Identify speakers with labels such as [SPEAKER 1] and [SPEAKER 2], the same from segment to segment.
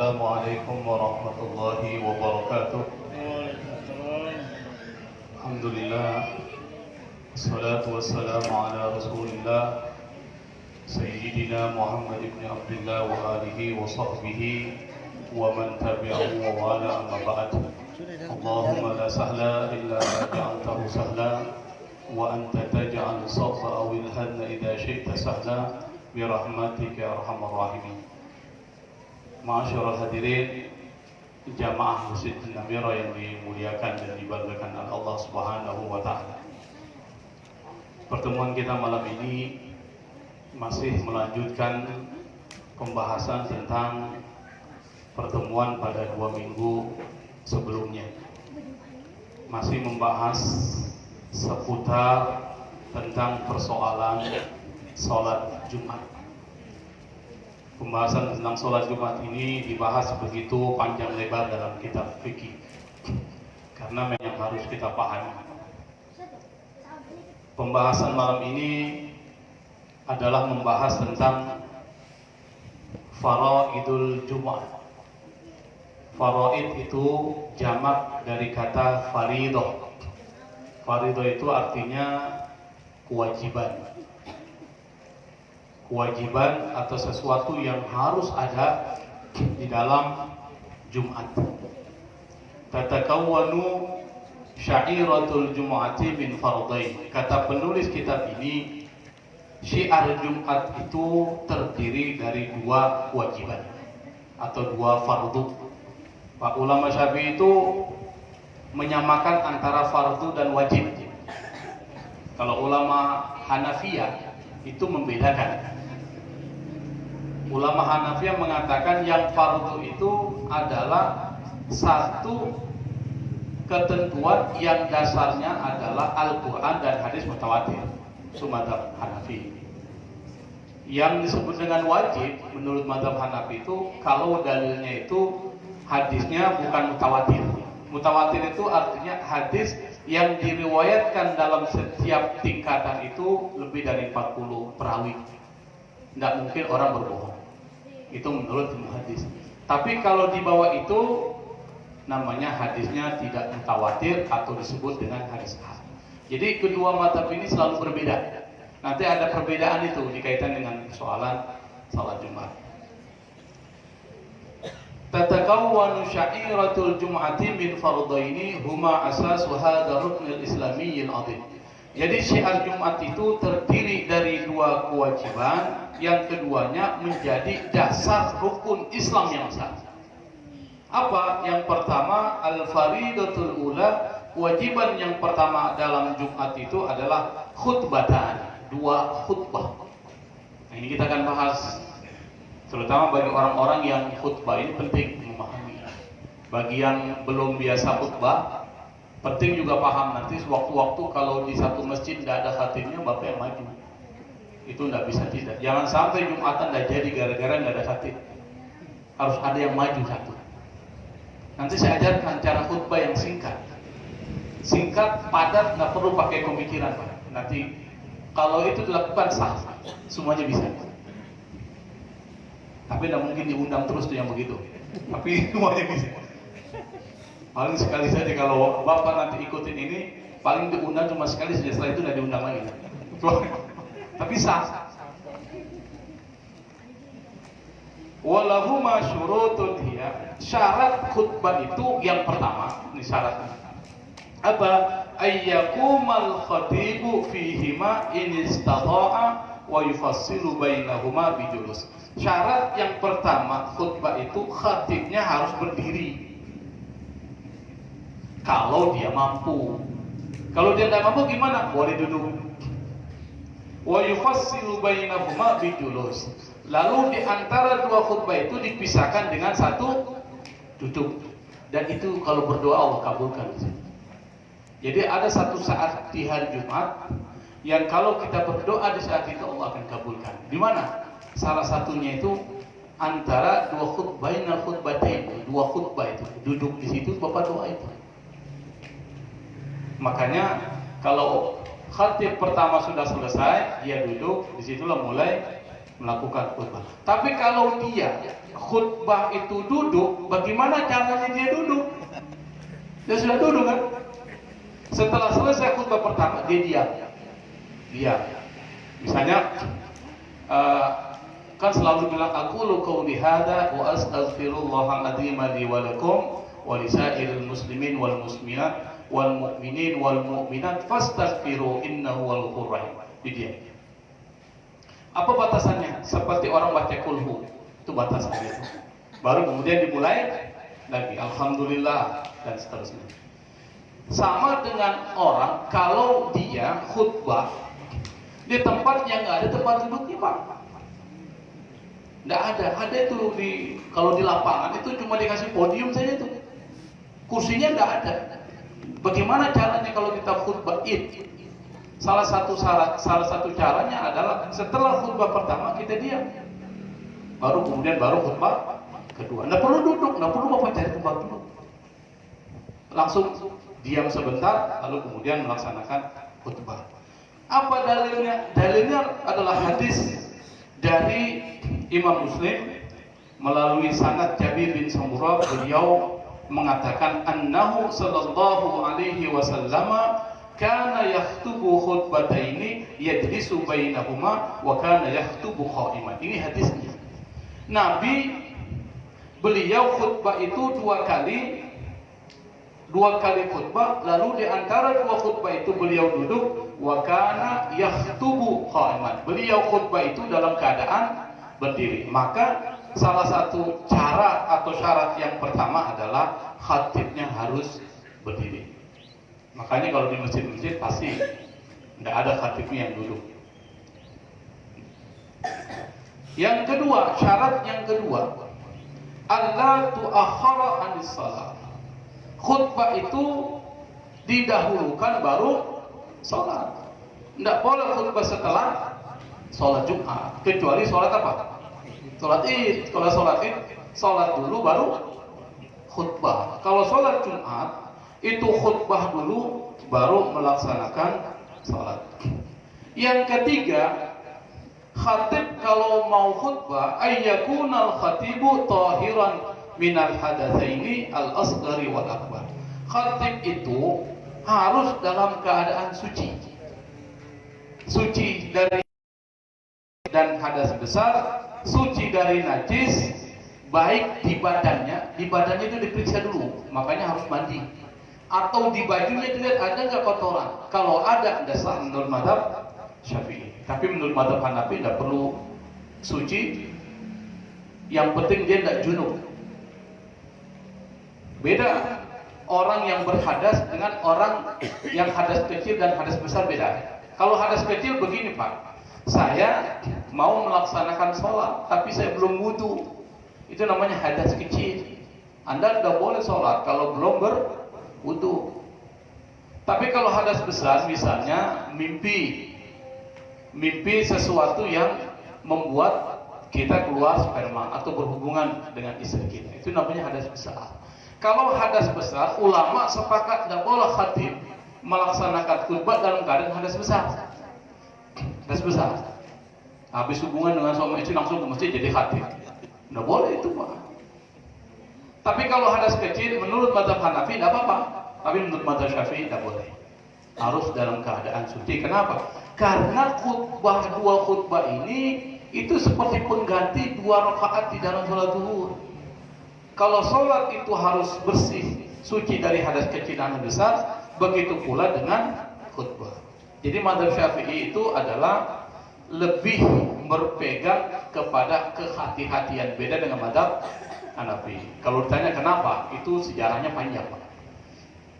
[SPEAKER 1] Assalamualaikum warahmatullahi wabarakatuh. Alhamdulillah, wassalatu wassalamu ala rasulillah Sayyidina Muhammad ibn Abdullah wa alihi wa sahbihi wa man tabi'ahu wa wala amma ba'd. Allahumma la sahla illa ma ja'altahu sahla wa anta taj'al as-sabra aw al-hazna idha syi'ta sahla bi rahmatika ya arhamar rahimin. Ma'asyiral hadirin jamaah Masjid An-Namira yang dimuliakan dan dibanggakan oleh Allah Subhanahu wa taala. Pertemuan kita malam ini masih melanjutkan pembahasan tentang pertemuan pada 2 minggu sebelumnya. Masih membahas seputar tentang persoalan sholat Jumat. Pembahasan tentang sholat Jumat ini dibahas begitu panjang lebar dalam kitab fikih, karena yang harus kita pahami. Pembahasan malam ini adalah membahas tentang faraidul Jumat. Faraid itu jamak dari kata faridoh. Faridoh itu artinya kewajiban. Kewajiban atau sesuatu yang harus ada di dalam Jumat. Tatakawwanu syairatul Jum'ati min fardain. Kata penulis kitab ini, syiar Jumat itu terdiri dari 2 kewajiban atau 2 fardu. Pak ulama Syafi'i itu menyamakan antara fardu dan wajib. Kalau ulama Hanafiyah itu membedakan. Ulama Hanafiyah mengatakan yang fardu itu adalah satu ketentuan yang dasarnya adalah Al-Quran dan hadis mutawatir. Itu mazhab Hanafi. Yang disebut dengan wajib menurut mazhab Hanafi itu kalau dalilnya itu hadisnya bukan mutawatir. Mutawatir itu artinya hadis yang diriwayatkan dalam setiap tingkatan itu lebih dari 40 perawi. Tidak mungkin orang berbohong. Itu menurut ilmu hadis. Tapi kalau di bawah itu namanya hadisnya tidak mutawatir atau disebut dengan hadis ahad. Jadi kedua mazhab ini selalu berbeda. Nanti ada perbedaan itu dikaitkan dengan soalan salat Jumat. Tatakawwanu syairatul Jum'ati min fardaini huma asasu hadzal ruknil islamiyil 'azim. Jadi syiar Jumat itu terdiri dari 2 kewajiban, yang keduanya menjadi dasar rukun Islam yang besar. Apa? Yang pertama, al-faridatul ula, kewajiban yang pertama dalam Jumat itu adalah khutbatan, 2 khutbah. Nah, ini kita akan bahas, terutama bagi orang-orang yang khutbah ini penting memahami. Bagi yang belum biasa khutbah, penting juga paham nanti sewaktu-waktu kalau di satu masjid tidak ada khatibnya, bapak yang maju. Itu tidak bisa tidak. Jangan sampai Jumatan tidak jadi gara-gara tidak ada khatib. Harus ada yang maju satu. Nanti saya ajarkan cara khutbah yang singkat. Singkat, padat, tidak perlu pakai pemikiran, Pak. Nanti kalau itu dilakukan sah, semuanya bisa. Tapi tidak mungkin diundang terus tuh yang begitu. Tapi semuanya bisa. Paling sekali saja kalau bapak nanti ikutin ini, paling diundang cuma sekali saja, setelah itu tidak diundang lagi. Tapi sah. Walahu ma syurutun hiya. Syarat khutbah itu yang pertama, ini syaratnya. Apa? Ayyakumal khatibu fihima in istata'a wa yufassilu bainahuma bijulus. Syarat yang pertama khutbah itu khatibnya harus berdiri. Kalau dia mampu. Kalau dia tidak mampu gimana? Boleh duduk. Wa yufassilu bainahuma bijulus. Lalu di antara 2 khutbah itu dipisahkan dengan 1 duduk. Dan itu kalau berdoa Allah kabulkan. Jadi ada satu saat di hari Jumat yang kalau kita berdoa di saat itu Allah akan kabulkan. Di mana? Salah satunya itu antara 2 khutbah, khutbatain, 2 khutbah itu duduk di situ bapak doa itu. Makanya kalau khatib pertama sudah selesai, dia duduk, disitulah mulai melakukan khutbah. Tapi kalau dia khutbah itu duduk, bagaimana caranya dia duduk? Dia sudah duduk kan? Setelah selesai khutbah pertama, dia diam. Diam. Misalnya, kan selalu bilang, aqulu qawli hadza wa astaghfirullahal-adzim li wa lakum wa lisairil muslimin wal muslimat wal mu'minin wal mu'minat fastaghfiru innahu wal ghafurur rahim. Dia. Apa batasannya? Seperti orang baca kulhu, itu batasannya itu. Baru kemudian dimulai lagi alhamdulillah dan seterusnya. Sama dengan orang kalau dia khutbah di tempat yang nggak ada tempat duduknya, Pak. Nggak ada. Ada itu kalau di lapangan itu cuma dikasih podium saja itu. Kursinya nggak ada. Bagaimana caranya kalau kita khutbah Id? Salah satu caranya adalah setelah khutbah pertama kita diam. Baru khutbah kedua. Nggak perlu duduk, nggak perlu Bapak cari tempat duduk. Langsung diam sebentar, lalu kemudian melaksanakan khutbah. Apa dalilnya? Dalilnya adalah hadis dari Imam Muslim melalui sanad Jabir bin Samurah. Beliau mengatakan annahu sallallahu alaihi wasallam kana yakhtubu khutbataini yajlisu bainahuma wa kana yakhtubu qa'iman. Ini hadisnya. Nabi beliau khutbah itu dua kali khutbah, lalu di antara dua khutbah itu beliau duduk, wa kana yakhtubu qa'iman. Beliau khutbah itu dalam keadaan berdiri. Maka salah satu cara atau syarat yang pertama adalah khatibnya harus berdiri. Makanya kalau di masjid-masjid pasti tidak ada khatibnya yang duduk. Yang kedua, syarat yang kedua, alla tu'akhkhara 'anis shalah. Khutbah itu didahulukan baru salat. Tidak boleh khutbah setelah salat Jumat, kecuali salat apa? Salat Id. Kalau salat Id, salat dulu baru khutbah. Kalau salat Jumat itu khutbah dulu baru melaksanakan salat. Yang ketiga, khatib kalau mau khutbah ayyakunal khatibu tahiran minal hadatsaini al-asghari wal akbar. Khatib itu harus dalam keadaan suci. Suci dari dan hadas besar, suci dari najis, baik di badannya itu diperiksa dulu, makanya harus mandi. Atau di bajunya dilihat ada nggak kotoran. Kalau ada, tidak sah menurut mazhab Syafi'i. Tapi menurut mazhab Hanafi tidak perlu suci. Yang penting dia tidak junub. Beda orang yang berhadas dengan orang yang hadas kecil dan hadas besar beda. Kalau hadas kecil begini Pak, saya mau melaksanakan sholat tapi saya belum wudu, itu namanya hadas kecil. Anda tidak boleh sholat kalau belum berwudu. Tapi kalau hadas besar, misalnya mimpi sesuatu yang membuat kita keluar sperma atau berhubungan dengan istri kita, itu namanya hadas besar. Kalau hadas besar, ulama sepakat tidak boleh khatib melaksanakan khutbah dalam keadaan hadas besar. Hadas besar. Habis hubungan dengan suami istri langsung ke masjid jadi khatib. Tidak boleh itu Pak. Tapi kalau hadas kecil, menurut mazhab Hanafi tidak apa-apa. Tapi menurut mazhab Syafi'i tidak boleh. Harus dalam keadaan suci. Kenapa? Karena dua khutbah ini itu seperti pengganti 2 rakaat di dalam sholat zuhur. Kalau sholat itu harus bersih, suci dari hadas kecil dan hadas besar, begitu pula dengan khutbah. Jadi mazhab Syafi'i itu adalah lebih berpegang kepada kehati-hatian, beda dengan mazhab Hanafi. Kalau ditanya kenapa, itu sejarahnya panjang Pak.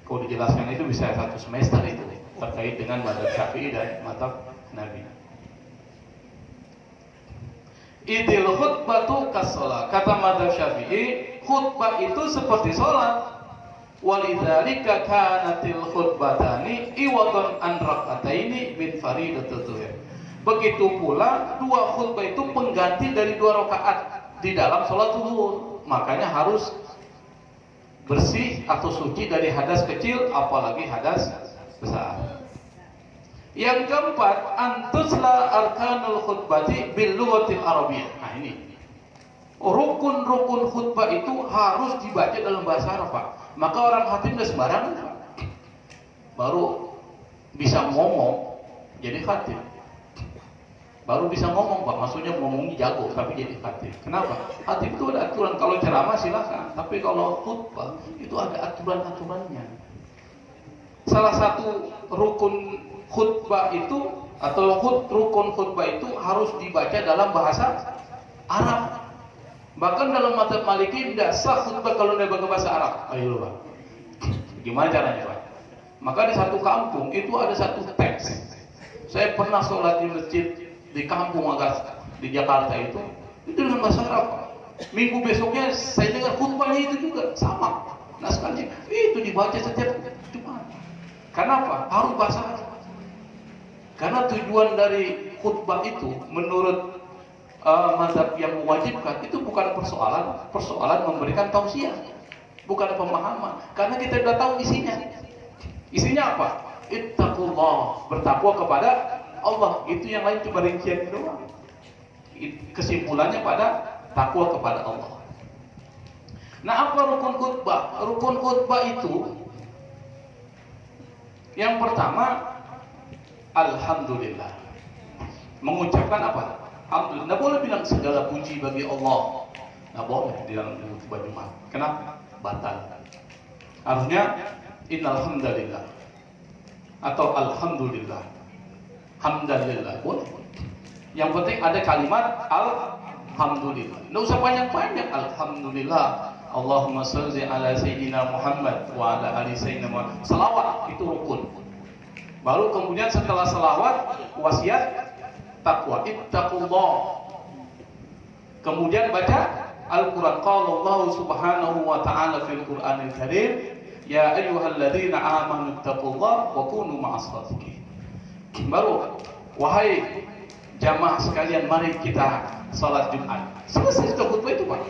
[SPEAKER 1] Kalau dijelaskan itu bisa 1 semester itu terkait dengan mazhab Syafi'i dan mazhab Hanafi. Idil khutbatu kas-shalah. Kata mazhab Syafi'i, khutbah itu seperti sholat. Walidzalika kanatil khutbatani iwadun an rak'ataini min faridatul zuhur. Begitu pula 2 khutbah itu pengganti dari 2 rakaat di dalam sholat zuhur. Makanya harus bersih atau suci dari hadas kecil, apalagi hadas besar. Yang keempat, antusla arkanul khutbati bil lughatil arabiyyah. Nah ini, rukun-rukun khutbah itu harus dibaca dalam bahasa Arab, Pak. Maka orang khatib nggak sembarangan, Pak. Baru bisa ngomong jadi khatib. Baru bisa ngomong, Pak. Maksudnya ngomongnya jago tapi jadi khatib. Kenapa? Khatib itu ada aturan. Kalau ceramah silakan, tapi kalau khutbah itu ada aturan-aturannya. Salah satu rukun khutbah itu atau rukun khutbah itu harus dibaca dalam bahasa Arab. Bahkan dalam mazhab Maliki tidak sah khutbah kalau tidak pakai bahasa Arab. Ayo, Pak. Gimana caranya, Pak? Maka di satu kampung itu ada satu teks. Saya pernah sholat di masjid di kampung agak di Jakarta itu dengan bahasa Arab. Minggu besoknya saya dengar khutbahnya itu juga sama. Naskahnya itu dibaca setiap Jumat. Kenapa? Harus bahasa Arab. Karena tujuan dari khutbah itu menurut mazhab yang mewajibkan itu bukan persoalan memberikan tausiah, bukan pemahaman. Karena kita sudah tahu isinya. Isinya apa? Ittaqullah, bertakwa kepada Allah. Itu yang lain cuma rincian doang. Kesimpulannya pada takwa kepada Allah. Nah, apa rukun khutbah? Rukun khutbah itu yang pertama, alhamdulillah. Mengucapkan apa? Alhamdulillah. Nggak boleh bilang segala puji bagi Allah. Nggak boleh di dalam khutbah Jumat. Kenapa? Batal. Harusnya innalhamdulillah atau alhamdulillah. Hamdalillah boleh. Yang penting ada kalimat alhamdulillah. Nggak usah panjang-panjang. Alhamdulillah. Allahumma shalli ala sayyidina Muhammad wa ala ali sayyidina Muhammad. Salawat itu rukun. Baru kemudian setelah salawat wasiat takwa, ittaqullah. Kemudian baca Al-Qur'an. Qala Allah Subhanahu wa ta'ala fil Qur'anil Karim, ya ayyuhalladzina amanu ittaqullaha wa kunu ma'as shadiqin. Baru, wahai jamaah sekalian, mari kita salat Jumat. Selesai sudah khutbah itu, Pak.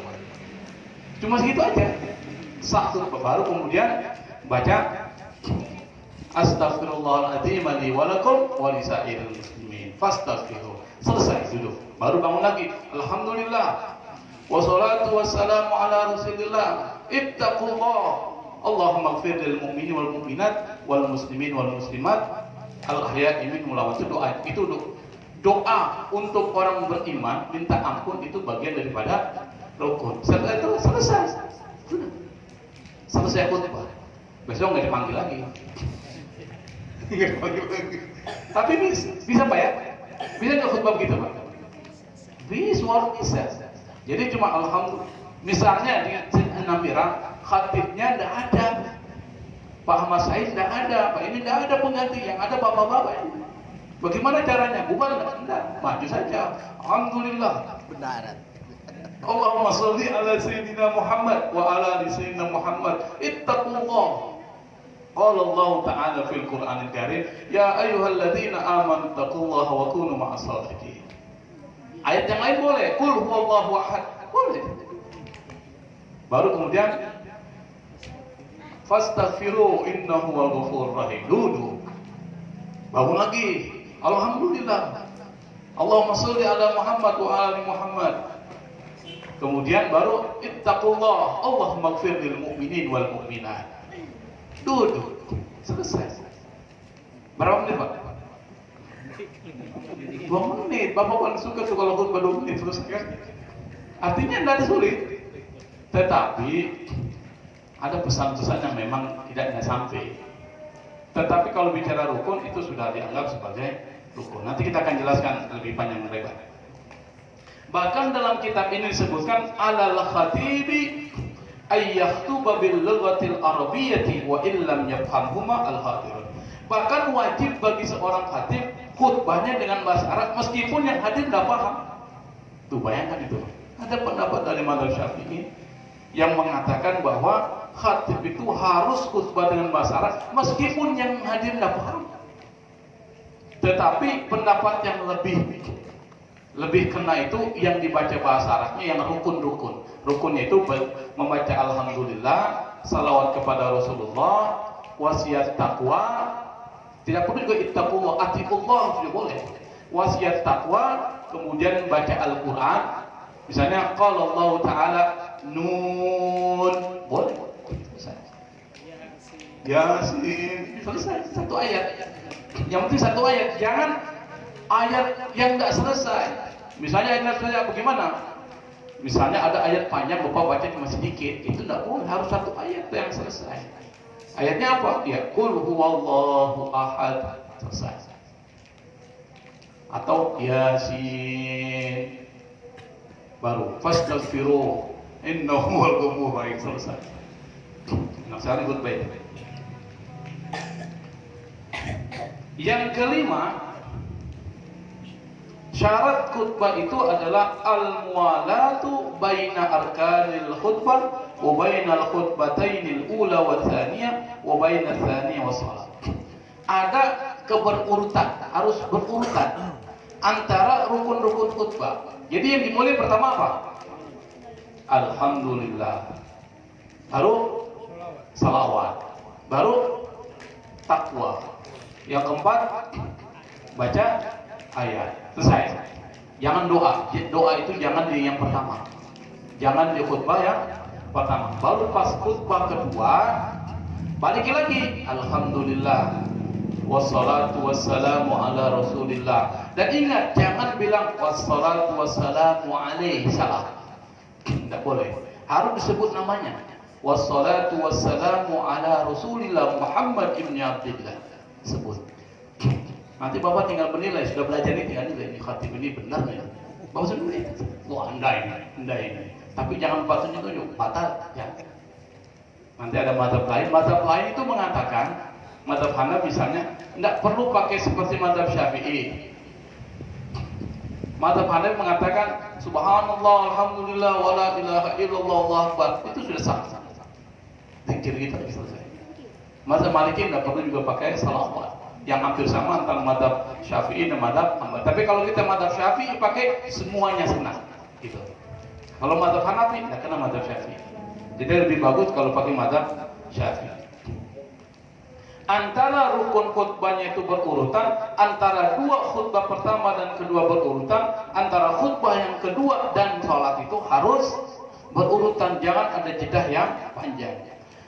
[SPEAKER 1] Cuma segitu aja. Sah khutbah. Baru kemudian baca Astaghfirullahaladzim li walakum wa lisairil muslimin fastaghfiruh. Selesai duduk. Baru bangun lagi. Alhamdulillah. Wassalatu wassalamu ala Rasulillah. Ittaqullah. Allahumma ighfir lil mu'minin wal mu'minat wal muslimin wal muslimat al ahya'i minhum wal amwat. Doa itu doa untuk orang beriman minta ampun itu bagian daripada rukun. Setelah itu selesai. Sudah. Selesai khutbah. Besok nggak dipanggil lagi. Tapi bisa Pak ya? Bisa nggak khutbah begitu Pak? Bisa. Jadi cuma alhamdulillah. Misalnya di Namira khatibnya tidak ada, Pak Ahmad Said tidak ada, Pak ini tidak ada pengganti, yang ada bapak-bapak ini. Bagaimana caranya? Bukan enggak, maju saja. Alhamdulillah. Benar. Allahumma sholli ala sayyidina Muhammad wa ala ali sayyidina Muhammad. Ittaqullah. Qala Allah Ta'ala fil Qur'anil Karim, ya ayyuhalladzina amanu taqullaha wa kunu ma'as shadiqin. Ayat yang lain boleh, qul huwallahu ahad, boleh. Baru kemudian fastaghfiru innahu huwal ghafurur rahim. Duduk. Bangun lagi. Alhamdulillah. Allahumma sholli ala Muhammad wa ala Muhammad. Kemudian baru ittaqullah, Allahumma ighfir lil mu'minin wal mu'minat. Duduk. Selesai. Berapa menit, Pak? 2 menit. Bapak kan suka kalau khutbah 2 menit selesai kan? Artinya tidak ada sulit. Tetapi ada pesan-pesan yang memang tidak sampai. Tetapi kalau bicara rukun itu sudah dianggap sebagai rukun. Nanti kita akan jelaskan lebih panjang lebar. Bahkan dalam kitab ini disebutkan alal khatibi ayyakhtuba bil lughatil arabiyyati wa illam yafhamhuma al hadirun. Bahkan wajib bagi seorang khatib khutbahnya dengan bahasa Arab meskipun yang hadir tidak paham. Tuh bayangkan itu. Ada pendapat dari mazhab Syafi'i yang mengatakan bahwa khatib itu harus khutbah dengan bahasa Arab meskipun yang hadir tidak paham. Tetapi pendapat yang lebih kena itu yang dibaca bahasa Arabnya yang rukun-rukun. Rukunnya itu membaca alhamdulillah, salawat kepada Rasulullah, wasiat takwa, Tidak perlu juga ittaqullah, atiqullah juga boleh. Wasiat takwa, kemudian baca Al-Quran. Misalnya kalau Allah Ta'ala Nun, boleh. Yasin, selesai satu ayat. Yang penting satu ayat, jangan ayat yang tidak selesai. Misalnya ayat selesai bagaimana? Misalnya ada ayat panjang, Bapak baca cuma sedikit, itu tidak boleh, harus satu ayat yang selesai. Ayatnya apa? Ya, Qul huwallahu ahad, selesai. Atau Yasin, baru fastaghfiruh innahu huwal ghafurur rahim, selesai. Nah, sekarang ikut baik. Yang kelima, syarat khutbah itu adalah al-muwalatu baina arkanil khutbah wa bainal khutbatainil ula wa tsaniyah wa bainal tsaniyah wa shalah. Ada keberurutan, harus berurutan antara rukun-rukun khutbah. Jadi yang dimulai pertama apa? Alhamdulillah. Baru salawat. Baru takwa. Yang keempat baca ayat. Selesai. Jangan doa. Doa itu jangan di yang pertama. Jangan di khutbah yang pertama. Baru pas khutbah kedua balik lagi. Alhamdulillah. Wassalatu wassalamu ala Rasulillah. Dan ingat, jangan bilang wassalatu wassalamu alaihi salam. Tidak boleh. Harus disebut namanya. Wassalatu wassalamu ala Rasulillah Muhammad ibn Abdillah. Sebut. Nanti Bapak tinggal menilai, sudah belajar ini, tinggal nilai ini khatib ini benar ya. Bapak sudah menilai. Wah, andai. Tapi jangan lupa tunjuk-tunjuk, batal ya. Nanti ada mazhab lain. Mazhab lain itu mengatakan, mazhab Hanafi misalnya, tidak perlu pakai seperti mazhab Syafi'i. Mazhab Hanafi mengatakan subhanallah, alhamdulillah, wala ilaha illallah, Allahu akbar. Itu sudah sah. Zikir kita selesai. Mazhab Maliki tidak perlu juga pakai salawat. Yang hampir sama antara mazhab Syafi'i dan mazhab Hambali. Tapi kalau kita mazhab Syafi'i pakai semuanya senang. Gitu. Kalau mazhab Hanafi tidak kena mazhab Syafi'i. Jadi lebih bagus kalau pakai mazhab Syafi'i. Antara rukun khutbahnya itu berurutan, antara dua khutbah pertama dan kedua berurutan, antara khutbah yang kedua dan sholat itu harus berurutan, jangan ada jeda yang panjang.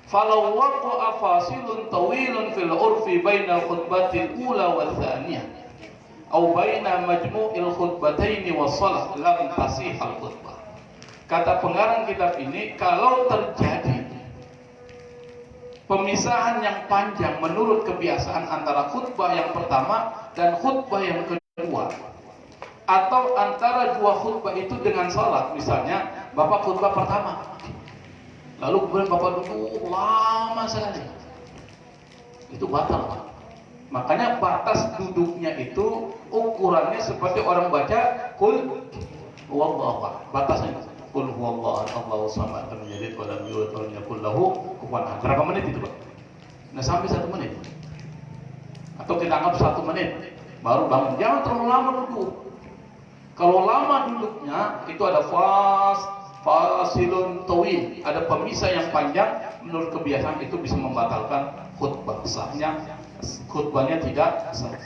[SPEAKER 1] Falau waqa'a fasilun tawilun fil urfi bainal khutbatil ula wal tsaniyah aw baina majmu'il khutbataini was shalah lam tasihal khutbah. Kata pengarang kitab ini, kalau terjadi pemisahan yang panjang menurut kebiasaan antara khutbah yang pertama dan khutbah yang kedua, atau antara dua khutbah itu dengan salat, misalnya Bapak khutbah pertama, lalu kemudian Bapak duduk lama sekali, itu batal. Makanya batas duduknya itu ukurannya seperti orang baca Qul huwallahu ahad, batasnya Qul huwallahu ahad, Allahu samad, lam yalid wa lam yulad wa lam yakul lahu kufuwan ahad. Berapa menit itu, Pak? Nah, sampai 1 menit. Atau kita anggap 1 menit baru bangun. Jangan terlalu lama duduk. Kalau lama duduknya itu ada fasilun tawil, ada pemisah yang panjang, menurut kebiasaan itu bisa membatalkan khutbah. Sahnya khutbahnya tidak sah.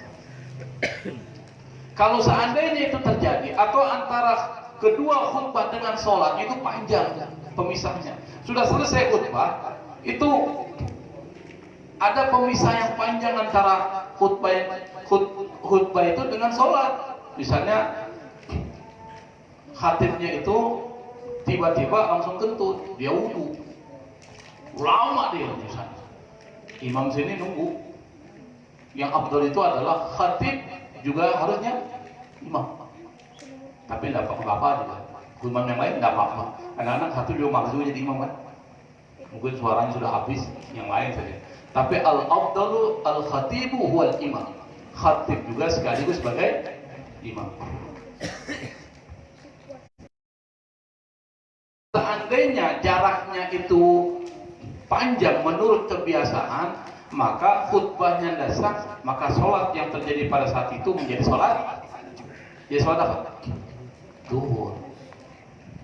[SPEAKER 1] Kalau seandainya itu terjadi, atau antara kedua khutbah dengan sholat itu panjang pemisahnya, sudah selesai khutbah, itu ada pemisah yang panjang antara khutbah itu dengan sholat. Misalnya khatibnya itu tiba-tiba langsung kentut, dia wudu, lama dia misalnya. Imam sini nunggu. Yang afdal itu adalah khatib juga harusnya imam. Tapi tidak apa-apa juga. Imam yang lain tidak apa-apa. Anak-anak satu juga makzul jadi imam kan. Mungkin suaranya sudah habis, yang lain saja. Tapi al-afdalu al-khatibu huwal imam. Khatib juga sekaligus sebagai imam. Seandainya jaraknya itu panjang menurut kebiasaan, maka khutbahnya tidak sah, maka sholat yang terjadi pada saat itu menjadi sholat. Ya, sholat apa? Zuhur.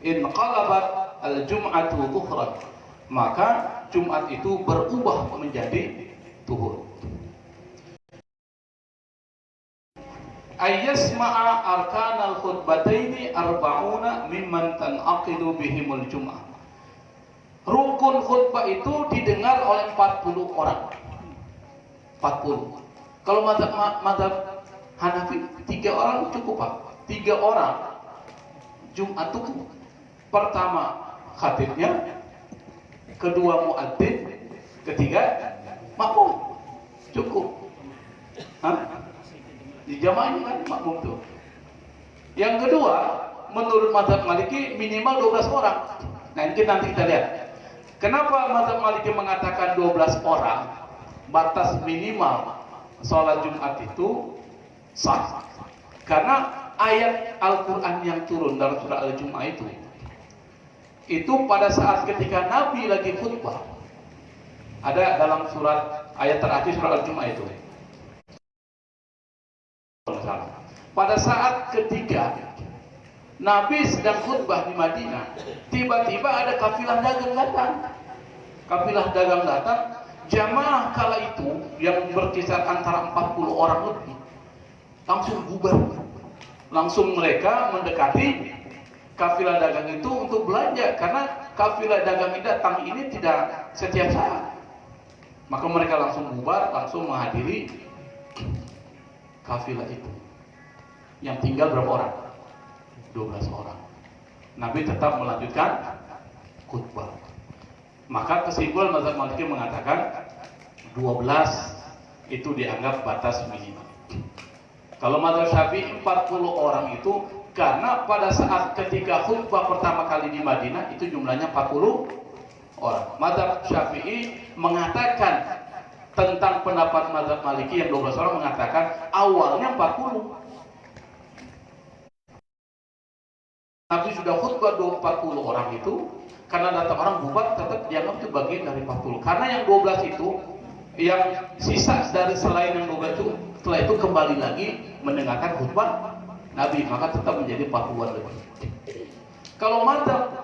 [SPEAKER 1] In qalabat al-jum'atu dhuhran, maka Jumat itu berubah menjadi zuhur. ayyasma'a arkanal khutbataini arba'una mimman tan'aqidu bihimul jum'ah. Rukun khutbah itu didengar oleh 40 orang. 40. Kalau mazhab Hanafi 3 orang cukup, Pak. 3 orang Jumat itu pertama khatibnya, kedua muadzin, ketiga makmum. Cukup. Hah? Di jamaah ini kan makmum tuh. Yang kedua, menurut mazhab Maliki minimal 12 orang. Nah, ini nanti kita lihat. Kenapa mazhab Maliki mengatakan 12 orang? Batas minimal sholat Jumat itu sah. Karena ayat Al-Quran yang turun dalam surah Al-Jum'ah itu pada saat ketika Nabi lagi khutbah. Ada dalam surat ayat terakhir surah Al-Jum'ah itu. Pada saat ketika Nabi sedang khutbah di Madinah, tiba-tiba ada kafilah dagang datang. Kafilah dagang datang, jamaah kala itu yang berkisar antara 40 orang lebih langsung bubar. Langsung mereka mendekati kafilah dagang itu untuk belanja, karena kafilah dagang yang datang ini tidak setiap saat. Maka mereka langsung bubar, langsung menghadiri kafilah itu. Yang tinggal berapa orang? 12 orang. Nabi tetap melanjutkan khutbah. Maka kesimpulan mazhab Maliki mengatakan 12 itu dianggap batas minimal. Kalau mazhab Syafi'i 40 orang itu karena pada saat ketika khutbah pertama kali di Madinah itu jumlahnya 40 orang. Mazhab Syafi'i mengatakan tentang pendapat mazhab Maliki yang 12 orang mengatakan awalnya 40. Nabi sudah khutbah 40 orang itu, karena datang orang bubar tetap dianggap itu bagian dari 40. Karena yang 12 itu, yang sisa dari selain yang 12 itu, setelah itu kembali lagi mendengarkan khutbah Nabi, maka tetap menjadi 40-an lebih. Kalau mazhab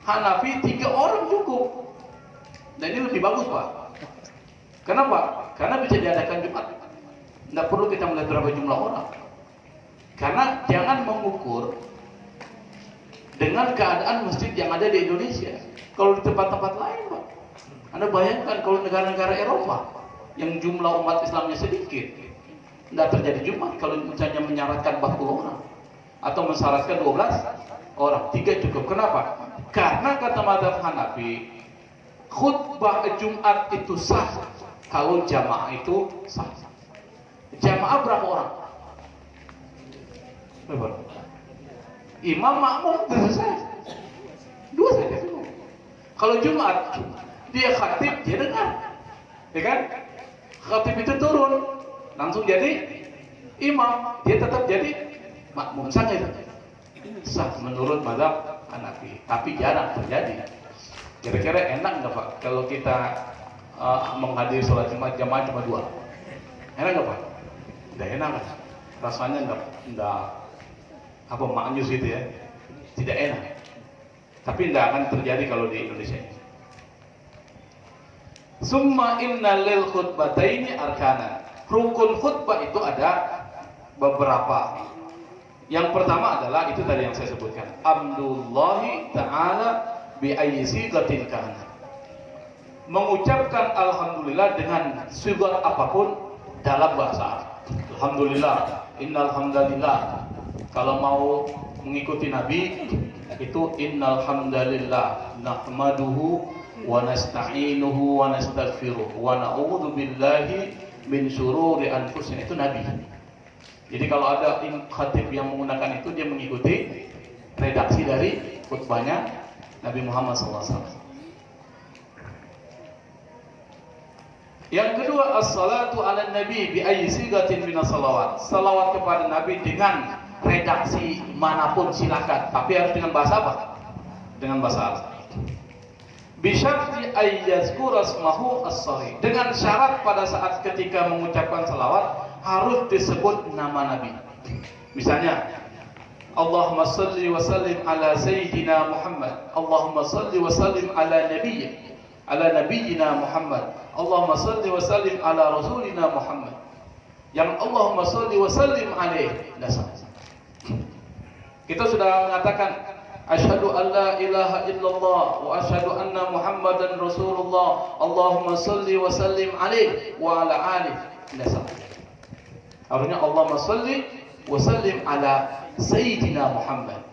[SPEAKER 1] Hanafi 3 orang cukup. Dan ini lebih bagus, Pak. Kenapa? Karena bisa diadakan Jumat. Tidak perlu kita melihat berapa jumlah orang. Karena jangan mengukur dengan keadaan masjid yang ada di Indonesia. Kalau di tempat-tempat lain, Pak, Anda bayangkan kalau negara-negara Eropa yang jumlah umat Islamnya sedikit, tidak terjadi Jumat. Kalau misalnya menyaratkan 40 orang atau mensyaratkan 12 orang, 3 cukup. Kenapa? Karena kata mazhab Hanafi, khutbah Jumat itu sah kalau jamaah itu sah. Jamaah berapa orang? Berapa? Imam makmum selesai. 2 saja semua. Kalau Jumat dia khatib, dia dengar, ya kan? Khatib itu turun, langsung jadi imam, dia tetap jadi makmum. Sah itu? Sah menurut mazhab Hanafi, tapi jarang terjadi. Kira-kira enak nggak, Pak, kalau kita menghadiri sholat Jumat jamaah cuma 2? Enak nggak, Pak? Tidak enak kan? Rasanya nggak apa maknyus gitu ya, tidak enak. Tapi tidak akan terjadi kalau di Indonesia ini. Summa inna lil khutbataini arkana. Rukun khutbah itu ada beberapa. Yang pertama adalah itu tadi yang saya sebutkan, Alhamdulillahi ta'ala bi ayyi sigatin kana. Mengucapkan alhamdulillah dengan sigat apapun dalam bahasa Arab. Alhamdulillah, innal hamdalillah. Kalau mau mengikuti Nabi itu innal hamdalillah nahmaduhu wa nasta'inuhu wa nastaghfiruh wa na'udzu billahi min syururi anfusina. Itu Nabi. Jadi kalau ada khatib yang menggunakan itu, dia mengikuti redaksi dari khutbahnya Nabi Muhammad SAW. Yang kedua, as-salatu ala nabi bi ayyi sigatin minas salawat. Salawat kepada Nabi dengan redaksi manapun silakan, tapi harus dengan bahasa apa? Dengan bahasa Arab. Bisyarti ayyazkura asmahu as-sahih. Dengan syarat pada saat ketika mengucapkan salawat harus disebut nama Nabi. Misalnya, Allahumma salli wa sallim ala sayyidina Muhammad. Allahumma salli wa sallim ala nabiyyina Muhammad. Allahumma salli wa sallim ala rasulina Muhammad. yang Allahumma sholli wa sallim alaihi. Kita sudah mengatakan asyhadu an la ilaha illallah wa asyhadu anna Muhammadan Rasulullah. Allahumma sholli wa sallim alaihi wa ala alihi. Harusnya Allahumma sholli wa sallim ala sayyidina Muhammad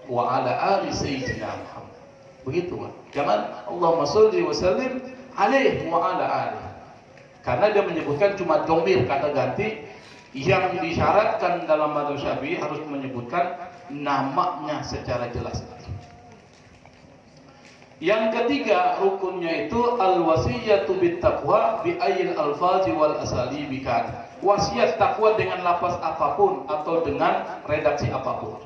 [SPEAKER 1] wa ala ali sayyidina Muhammad. Begitu kan? Jangan Allahumma sholli wa sallim alaihi wa ala alihi. Karena dia menyebutkan cuma domir kata ganti, yang disyaratkan dalam mazhab Syafi'i harus menyebutkan namanya secara jelas. Yang ketiga rukunnya itu al-wasiyatu bit taqwa bi ayil alfazi wal asalibi kan. Wasiat takwa dengan lafaz apapun atau dengan redaksi apapun.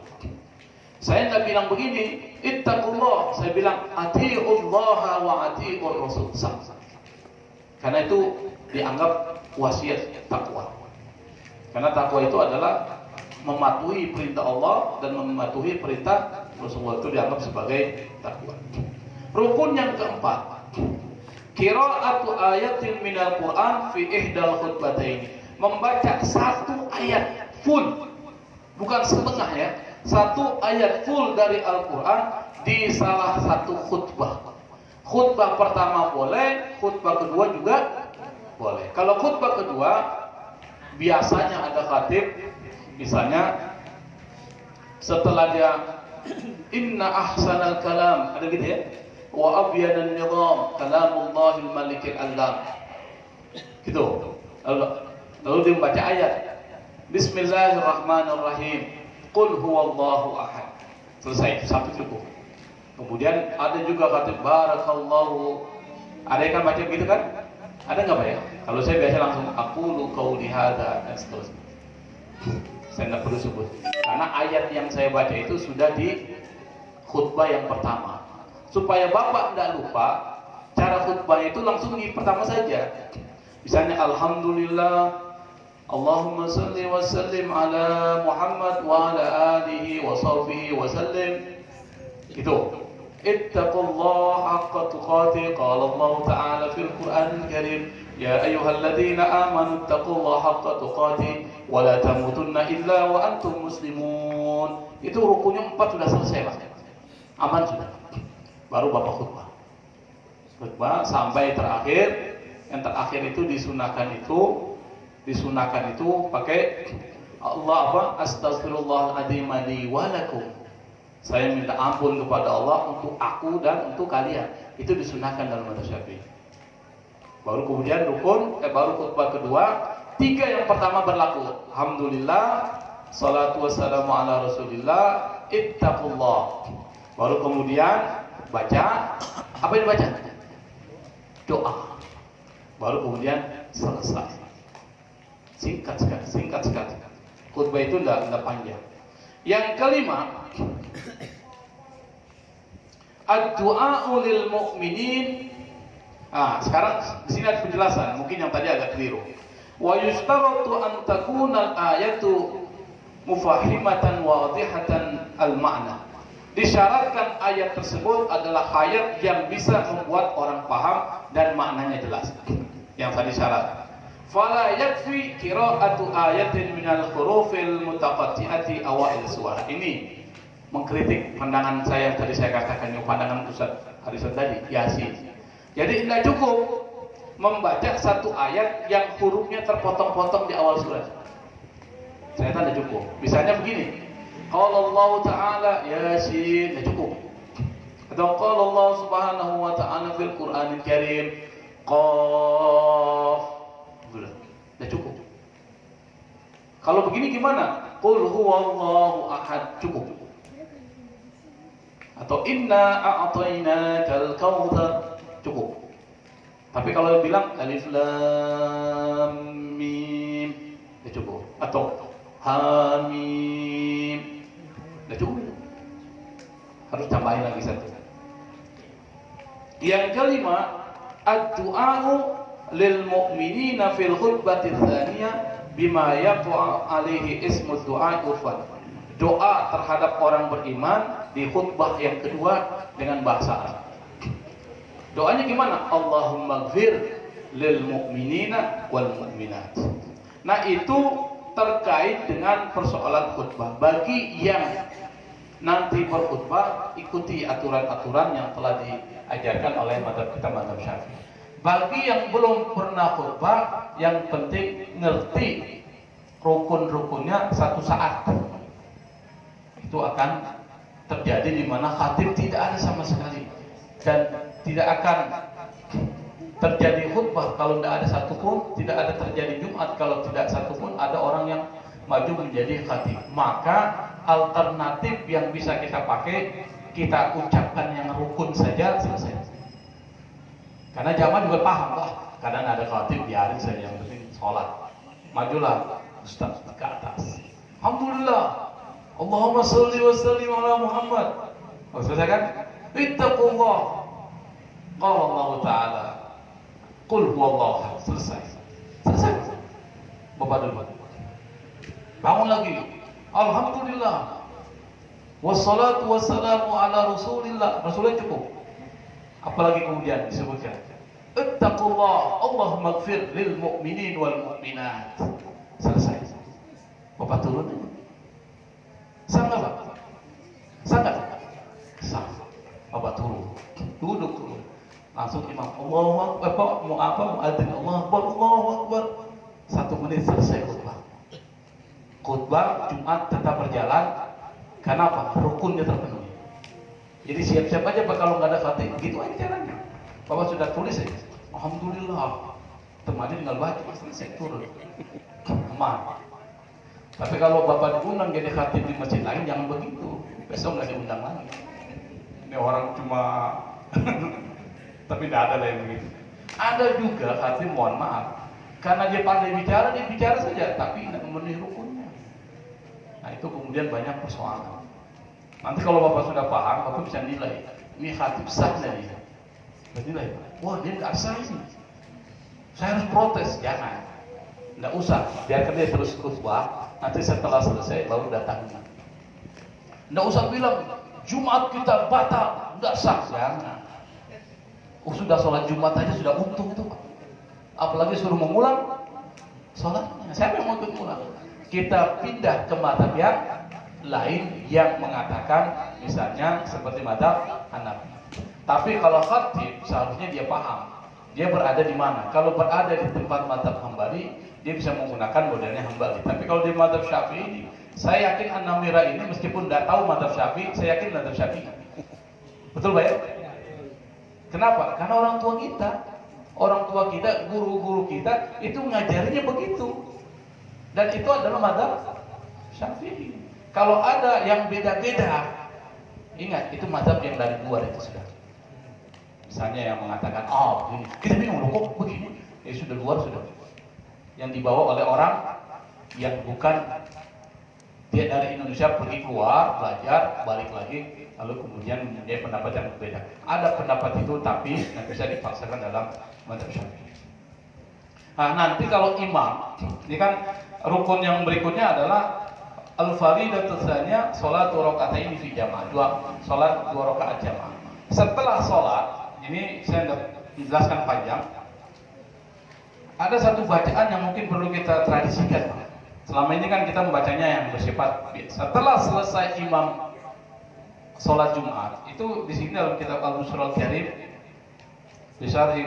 [SPEAKER 1] Saya tidak bilang begini, ittaqullah, saya bilang atiullaha wa atiur rasul. Karena itu dianggap wasiat takwa. Karena takwa itu adalah mematuhi perintah Allah dan mematuhi perintah Rasulullah, itu dianggap sebagai takwa. Rukun yang keempat, qira'atu ayatin minal Qur'an fi ihdal khutbatain. Membaca satu ayat full, bukan setengah ya. Satu ayat full dari Al-Qur'an di salah satu khutbah. Khutbah pertama boleh, khutbah kedua juga boleh. Kalau khutbah kedua biasanya ada khatib, misalnya setelah dia inna ahsanal kalam, ada gitu ya, wa abyadan nizam kalamullahil malikil alam, gitu. Lalu dia membaca ayat Bismillahirrahmanirrahim, Qul huwallahu ahad. Selesai, satu cukup. Kemudian ada juga khatib barakallahu. Ada yang kan baca gitu kan? Ada nggak Pak ya? Kalau saya biasa langsung aqulu qauli hadza dan seterusnya. Saya nggak perlu sebut. Karena ayat yang saya baca itu sudah di khutbah yang pertama. Supaya Bapak tidak lupa, cara khutbah itu langsung di pertama saja. Misalnya alhamdulillah Allahumma salli wa sallim ala Muhammad wa ala alihi wa sahbihi wa sallim. Gitu. Ittaqullaha haqqa tuqatih, qala Allah Ta'ala fil Qur'anil Karim, ya ayyuhalladzina amanu ittaqullaha haqqa tuqatih wa la tamutunna illa wa antum muslimun. Itu rukunnya 4 sudah selesai, Pak. Aman sudah. Baru Bapak khutbah. Khutbah sampai terakhir. Yang terakhir itu disunahkan itu pakai Allah apa? Astaghfirullahaladzim li wa lakum. Saya minta ampun kepada Allah untuk aku dan untuk kalian. Itu disunahkan dalam mazhab Syafi'i. Baru kemudian baru khutbah kedua, 3 yang pertama berlaku. Alhamdulillah, salatu wassalamu ala Rasulillah, ittaqullah. Baru kemudian baca, apa yang dibaca? Doa. Baru kemudian selesai. Singkat sekali. Khutbah itu tidak panjang. Yang kelima, ad-du'a lil mu'minin. Sekarang di sini ada penjelasan, mungkin yang tadi agak keliru. Wa yustaratu an takuna al-ayatu mufahimatan wadihatan al-ma'na. Disyaratkan ayat tersebut adalah ayat yang bisa membuat orang paham dan maknanya jelas. Yang tadi syarat. Fala yakfi qira'atu ayatin minal hurufil mutaqatti'ati awail suara. Ini mengkritik pandangan saya yang tadi saya katakan, yang pandangan Ustaz Harisan tadi, Yasin. Jadi tidak cukup membaca satu ayat yang hurufnya terpotong-potong di awal surat. Ternyata tidak cukup. Misalnya begini, qala Allah Ta'ala Yasin, tidak cukup. Atau qala Allah Subhanahu wa Ta'ala fil Qur'anil Karim Qaf, tidak cukup. Kalau begini gimana? Qul huwallahu ahad, cukup. Atau inna a'tainakal kautsar, cukup. Tapi kalau bilang alif lam mim, tidak cukup. Atau ha mim, tidak cukup. Harus tambahin lagi satu. Yang kelima, ad-du'a'u lil mu'minina fil khutbati tsaniyah bima yaqa alaihi ismu du'a urfan. Doa terhadap orang beriman di khutbah yang kedua dengan bahasa Arab. Doanya gimana? Allahumma gfir lil mu'minina wal mu'minat. Nah itu terkait dengan persoalan khutbah. Bagi yang nanti berkhutbah, ikuti aturan-aturan yang telah diajarkan oleh mazhab kita, mazhab Syafi'i. Bagi yang belum pernah khutbah, yang penting ngerti rukun-rukunnya satu saat. Itu akan terjadi di mana khatib tidak ada sama sekali, dan tidak akan terjadi khutbah kalau tidak ada satupun, tidak ada terjadi Jumat kalau tidak satupun ada orang yang maju menjadi khatib. Maka alternatif yang bisa kita pakai, kita ucapkan yang rukun saja, selesai. Karena jamaah juga paham, kadang ada khatib, biarin saja, yang penting sholat. Majulah Ustaz ke atas. Alhamdulillah, Allahumma sholli wa sallim ala Muhammad. Selesai kan? Ittaqullah. Qala Allah Ta'ala, Qul huwallahu. Selesai. Bapak dulu. Bangun lagi. Alhamdulillah. Wassalatu wassalamu ala Rasulillah. Rasulullah cukup. Apalagi kemudian disebutkan, Ittaqullah, Allahumma ighfir lil mu'minin wal mu'minat. Selesai. Bapak turun. Sah nggak Pak? Sah nggak? Sah. Bapak turun. Duduk turun. Langsung imam, Allahu Akbar. Pak mau apa? Mau adzan, Allahu Akbar, Allahu Akbar. 1 menit selesai khutbah. Khutbah Jumat tetap berjalan. Kenapa? Rukunnya terpenuhi. Jadi siap-siap aja Pak, kalau nggak ada khatib, gitu aja jalannya. Bapak sudah tulis aja. Alhamdulillah. Temannya tinggal baca, selesai turun. Aman. Tapi kalau Bapak diundang jadi khatib di masjid lain, jangan begitu. Besok nggak diundang lagi. Ini orang cuma tapi tidak ada lah yang begitu. Ada juga khatib, mohon maaf, karena dia pandai bicara, dia bicara saja, tapi tidak memenuhi rukunnya. Nah itu kemudian banyak persoalan. Nanti kalau Bapak sudah paham, Bapak bisa nilai, ini khatib sah dari dia. Bernilai, wah dia nggak sah ini, saya harus protes. Jangan, nggak usah, biarkan dia terus khutbah. Nanti setelah selesai baru datang. Nggak usah bilang Jumat kita batal, nggak sah. Jangan. Sudah sholat Jumat aja sudah untung itu Pak. Apalagi suruh mengulang sholatnya. Siapa yang mau ikut ulang? Kita pindah ke mazhab yang lain yang mengatakan misalnya seperti mazhab Hanafi. Tapi kalau khatib seharusnya dia paham dia berada di mana. Kalau berada di tempat mazhab Hambali, dia bisa menggunakan modelnya Hambali. Tapi kalau di mazhab Syafi'i, saya yakin An-Namira ini meskipun tidak tahu mazhab Syafi'i, saya yakin mazhab Syafi'i. Betul Pak ya? Kenapa? Karena orang tua kita, guru-guru kita itu ngajarinya begitu. Dan itu adalah mazhab Syafi'i. Kalau ada yang beda-beda, ingat itu mazhab yang dari luar itu sudah. Misalnya yang mengatakan, begini, kita minum rokok begini, sudah luar sudah. Yang dibawa oleh orang yang bukan dia dari Indonesia, pergi keluar, belajar, balik lagi, lalu kemudian mempunyai pendapat yang berbeda. Ada pendapat itu tapi tidak bisa dipaksakan dalam mazhab Syafi'i. Nah, nanti kalau imam, ini kan rukun yang berikutnya adalah al-fardhu tsaniyah salat 2 rakaatain fi jamaah. Salat 2 rakaat jamaah. Setelah salat, ini saya tidak menjelaskan panjang. Ada satu bacaan yang mungkin perlu kita tradisikan. Selama ini kan kita membacanya yang bersifat setelah selesai imam sholat Jumat, itu di sini dalam kitab Al-Busrul Karim bi syarhi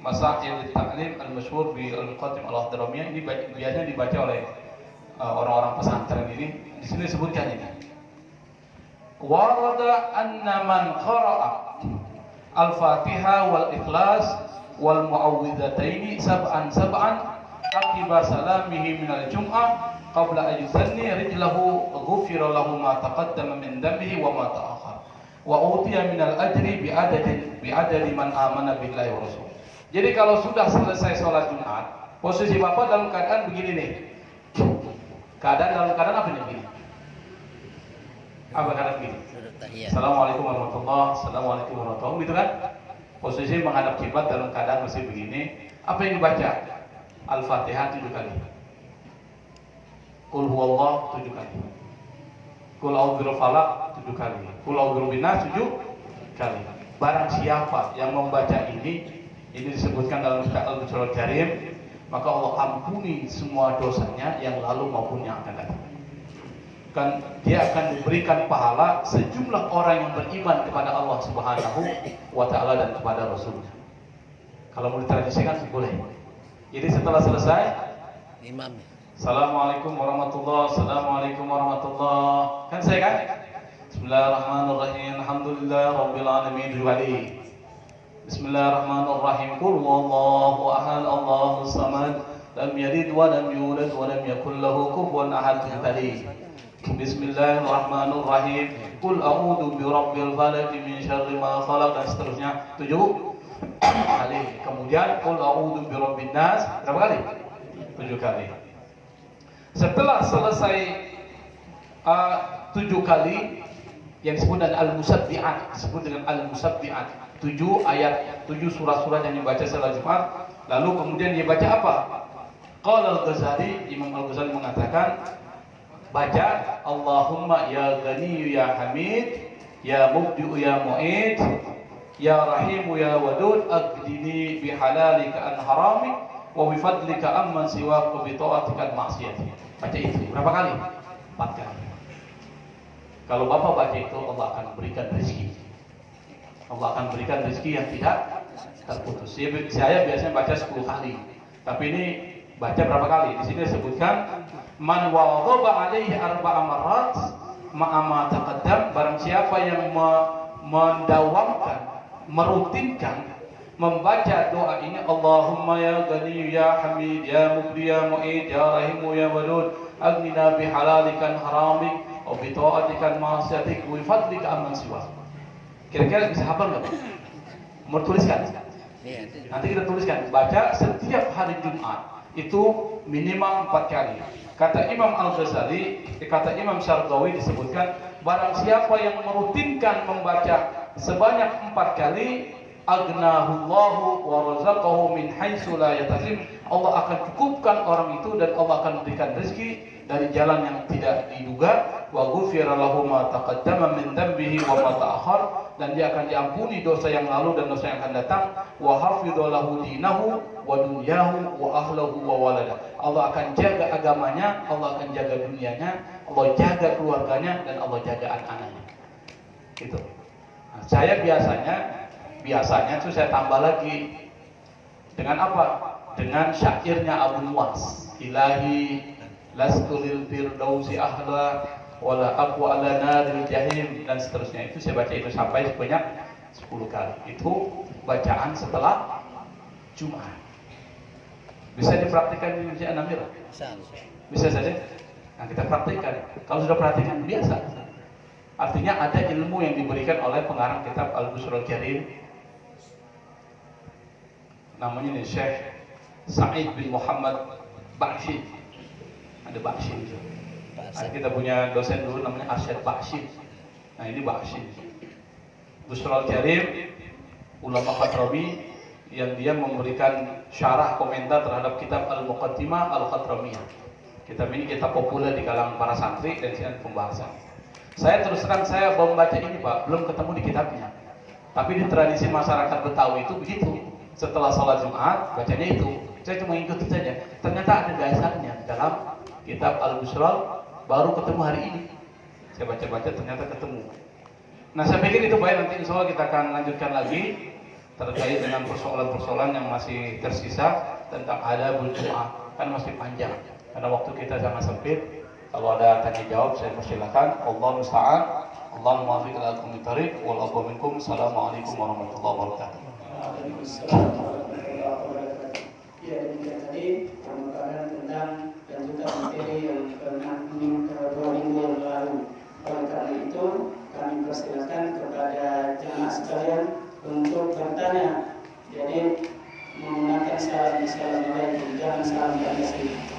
[SPEAKER 1] masail ta'lim al-masyhur bi al-Qadim al-Ahdaramiyah, ini biasanya dibaca oleh orang-orang pesantren ini. Di sini disebutkan ini. Warada anna man qara'a al-Fatihah wal Ikhlas wal Mu'awwidhataini sab'an aqiba salamihi minal jum'ah qabla an yusalli rijlahu ghufira lahu ma taqaddama min dhanbihi wa ma ta'akhkhar wa utiya minal ajri bi'adadi man amana billahi wa rasul. Jadi kalau sudah selesai sholat Jumat, posisi Bapak dalam keadaan begini nih. Dalam keadaan apa nih begini? Apa keadaan begini? Assalamualaikum warahmatullahi wabarakatuh, gitu kan? Posisi menghadap kiblat dalam keadaan masih begini. Apa yang dibaca? Al-Fatihah 7 kali. Qul huwallahu 7 kali. Qul a'udzu falaq 7 kali. Qul a'udzu binnas 7 kali. Barang siapa yang membaca ini disebutkan dalam Al-Busrul Karim, maka Allah ampuni semua dosanya yang lalu maupun yang akan datang. Kan dia akan diberikan pahala sejumlah orang yang beriman kepada Allah Subhanahu wa taala dan kepada Rasulnya. Kalau mau ditradisikan boleh. Jadi setelah selesai
[SPEAKER 2] imam.
[SPEAKER 1] Assalamualaikum warahmatullahi wabarakatuh. Assalamualaikum warahmatullahi. Kan saya kan? Bismillahirrahmanirrahim. Alhamdulillahirabbil alamin. Bismillahirrahmanirrahim. Qul huwallahu ahad, Allahus samad, lam yalid wa lam yulad wa lam yakul lahu kufuwan ahad. Bismillahirrahmanirrahim. Qul a'udzu birabbil falaq min syarri ma khalaq, dan seterusnya 7 kali. Kemudian qul a'udzu birabbin nas berapa kali? 7 kali. Setelah selesai 7 kali yang disebut dengan al-musabbihat, disebut dengan al-musabbihat, 7 ayat, 7 surah-surah yang dibaca setelah Jumat. Lalu kemudian dia baca apa? Qala al-Ghazali, Imam Al-Ghazali mengatakan, baca Allahumma ya Ghani ya Hamid, ya Mubdi'u ya Mu'id, ya Rahimu ya Wadud, aghdini bihalalika an haramik, wa bifadlika amman siwak, wa bita'atika al-ma'siyati. Baca itu berapa kali? 4 kali. Kalau Bapak baca itu, Allah akan berikan rezeki. Allah akan berikan rezeki yang tidak terputus. Saya biasanya baca 10 kali, tapi ini baca berapa kali? Di sini disebutkan man wadhaba alaihi arba'a marrat ma'a ma taqaddam, barang siapa yang mendawamkan, merutinkan membaca doa ini, Allahumma ya Ghani ya Hamid, ya Mubdi ya Mu'id, ya Rahimu ya Wadud, aghnina bihalalikan haramik, wa bita'atikan ma'asyatik, wa bifadlika amman siwak. Kira-kira bisa hafal nggak? Mau tuliskan? Nanti kita tuliskan. Baca setiap hari Jumat itu minimal 4 kali. Kata Imam Al-Ghazali, kata Imam Syarqawi disebutkan, barang siapa yang merutinkan membaca sebanyak 4 kali, aghnahullahu wa razaqahu min haitsu la yahtasib, Allah akan cukupkan orang itu dan Allah akan berikan rezeki dari jalan yang tidak diduga, wa ghufira lahu ma taqaddama min dhanbihi wa ma ta'akhkhar, dan dia akan diampuni dosa yang lalu dan dosa yang akan datang, wa hafidha lahu dinahu wa dunyahu wa ahlahu wa walada. Allah akan jaga agamanya, Allah akan jaga dunianya, Allah jaga keluarganya, dan Allah jaga anak-anaknya. Gitu. Nah, saya biasanya itu saya tambah lagi dengan apa? Dengan syairnya Abu Nuwas, ilahi lastu lil firdausi ahla wala aqwa ala naril jahim, dan seterusnya. Itu saya baca itu sampai sebanyak 10 kali. Itu bacaan setelah Jumat. Bisa dipraktikkan di Indonesia Namira? Bisa saja. Nah, kita praktikkan. Kalau sudah praktikkan biasa. Artinya ada ilmu yang diberikan oleh pengarang kitab Al-Busrul Karim, namanya nih Syekh Sa'id bin Muhammad Bakshi. Ada Bakshi itu. Nah, kita punya dosen dulu namanya Arsyad Bakshi. Nah, ini Bakshi. Busrul Karim, ulama Khatrami, yang dia memberikan syarah komentar terhadap kitab Al-Muqaddimah Al-Khatramiyah. Kitab ini kitab populer di kalangan para santri dan sian pembahasan. Saya terus terang saya membaca ini Pak, belum ketemu di kitabnya. Tapi di tradisi masyarakat Betawi itu begitu. Setelah sholat Jumat, bacanya itu. Saya cuma ikuti saja. Ternyata ada dasarnya dalam kitab Al-Busrul, baru ketemu hari ini. Saya baca-baca ternyata ketemu. Nah, saya pikir itu baik, nanti insya Allah kita akan lanjutkan lagi terkait dengan persoalan-persoalan yang masih tersisa tentang adabul Jumu'ah. Kan masih panjang, karena waktu kita sangat sempit. Kalau ada tanya jawab, saya persilakan. Allah musta'an. Allahumma muwaffiq ila aqwamit thariq wal afwa minkum. Assalamualaikum warahmatullahi wabarakatuh.
[SPEAKER 3] Ya, demikian tadi pembicaraan tentang lanjutan materi yang pernah dua minggu yang lalu. Oleh karena itu, kami persilakan kepada jemaah sekalian untuk bertanya. Jadi menggunakan salam alaikum, jangan salam dari sini.